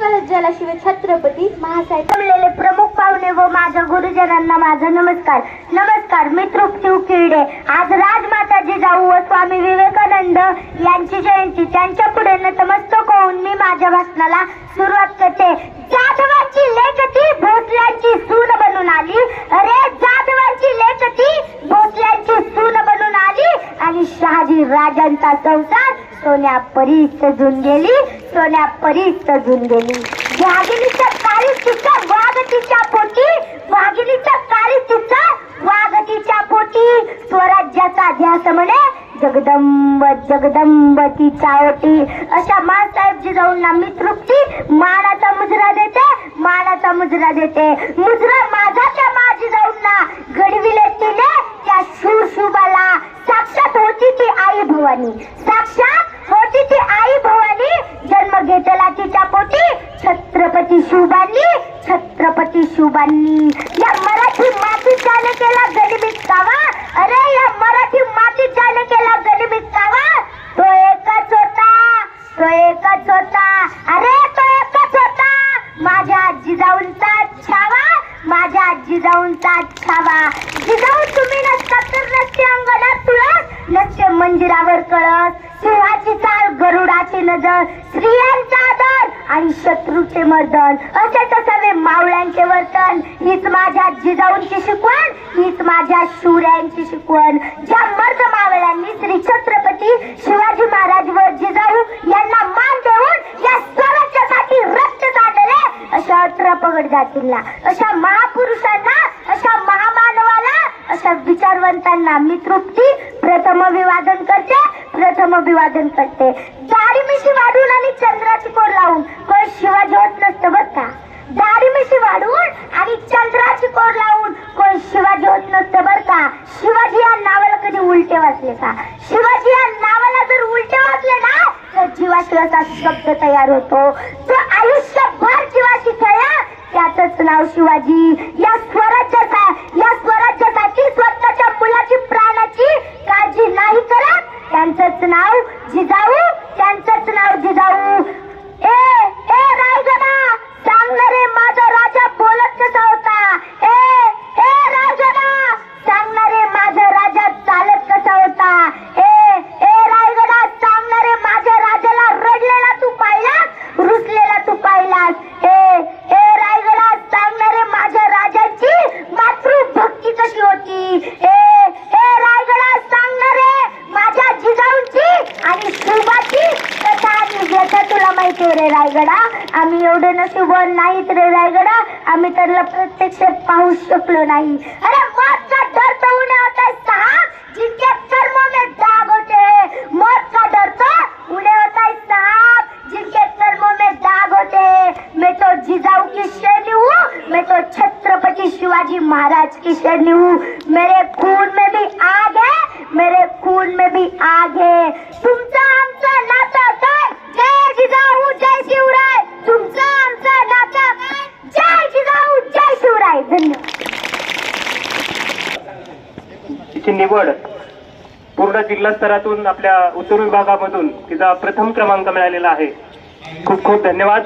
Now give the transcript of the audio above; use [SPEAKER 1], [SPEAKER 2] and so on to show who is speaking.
[SPEAKER 1] कलज्जाला शिवे छत्रपती महासाहेब
[SPEAKER 2] जमलेले प्रमुख पाहुणे व माझ्या गुरुजनांना माझा नमस्कार. नमस्कार. मी तृप्ती उकिरडे. आज राजमाता जिजाऊ व स्वामी विवेकानंद यांची जयंती. त्यांच्या पुढे नतमस्तक होऊन मी माझ्या भाषणाला सुरुवात करते. जाधवांची लेखती भोसल्यांची सून बनून आली. अरे जाधवांची लेखती भोसल्यांची सून बनून आली आणि शहाजी राजांचा संसार सोन्या परी सजून गेली. सोन्या परी सजून गेली. वाघिणीच्या काळी तिचा वाघ तिच्या पोटी. वाघिणीच्या काळी तिचा वाघ तिच्या पोटी. स्वराज्याचा ध्यास म्हणे जगदंब जगदंब तिच्या ओटी. अशा माँसाहेब जिजाऊंना मी तृप्ती मानाचा मुजरा देते. मानाचा मुजरा देते. मुजरा माझा त्या मा जिजाऊंना घडविले तिने त्या शूरशुभाला. साक्षात होती ती आई भवानी. साक्षात होती ती आई भवानी. जन्म घेतला तिच्या पोटी छत्रपती शिवबांनी. छत्रपती शिवबांनी. या मराठी मातीच्याने केला गनिमित कावा. अरे या मराठी मातीच्याने केला गनिमित कावा. तो एकच होता. तो एकच होता. अरे तो एकच होता. माझ्या जिजाऊंचा छावा. माझ्या जिजाऊंचा छावा. जिजाऊ तुम्ही नसता तर नसते अंगणात तुळस. नसते मंदिरावर कळस. सिंहाची चाल गरुडाची नजर. स्त्रियांचा आदर आणि शत्रूचे मर्दन. असेच असावे मावळ्यांचे वर्तन. हीच माझ्या जिजाऊंची शिकवण. हीच माझ्या शूऱ्यांची शिकवण. ज्या मर्द मावळ्यांनी श्री छत्रपती शिवाजी महाराज व जिजाऊ यांना मान देऊन या स्वराज्यासाठी रक्त काढले. अशा 18 पगड जातींना, अशा महापुरुषांना, अशा महामानवाला, अशा विचारवंतांना मी तृप्ती प्रथम अभिवादन करते. प्रथम अभिवादन करते. दाढी मिशी वाढून आणि चंद्राची कोर लावून कोण शिवाजी होत नसतं बर का. दाढी मिशी वाढून आणि चंद्राची कोर लावून कोण शिवाजी होत नसतं बर का. शिवाजी या नावाला कधी उलटे वाचले का. शिवाजी या नावाला जर उलटे वाचले ना तर जीवाशी असा शब्द तयार होतो. तो आयुष्यभर जीवाशी खेळला त्याच नाव शिवाजी. या स्वराज्यासाठी स्वतःच्या मुलाची प्राणाची काळजी नाही करत त्यांचंच नाव जिजाऊ. त्यांचंच नाव जिजाऊ. ए रायगडा सांगणार रे माझा राजा बोलत कसा होता. ए रायगडा सांगणार रे माझा राजा चालत कसा होता. ए रायगडा सांगणार रे माझ्या राजाला रडलेला तू पाहिलास. रुसलेला तू पाहिलास. ए रायगडा सांगणार रे माझ्या राजाची मातृभक्ती कशी होती. ए रायगडा सांगणार रे माझ्या जिजाऊंची आणि शिवबाची कथा आणि व्यथा तुला माहिती रे रायगडा. आम्ही एवढे नशीबवान नाहीत रे रायगडा. आम्ही त्याला प्रत्यक्ष पाहू शकलो नाही. अरे मौत का डर तो उन्हें होता है साहब जिनके कर्मों में दाग होते हैं. मौत का डर तो उन्हें होता है साहब जिनके कर्मों में दाग होते हैं. मैं तो जिजाऊ की शैली हूँ. मैं तो छत्रपति शिवाजी महाराज की शैली हूँ. मेरे खून में भी आग है. मेरे खून में भी आग है. तुमचा आमचा नाता काय. जय जिजाऊ जय शिवराय. तुमचा आमचा नाता काय. जय जिजाऊ जय शिवराय. धन्यवाद.
[SPEAKER 3] तिची निवड पूर्ण जिल्हा स्तरातून आपल्या उत्तर विभागामधून तिचा प्रथम क्रमांक मिळालेला आहे. खूप खूप धन्यवाद.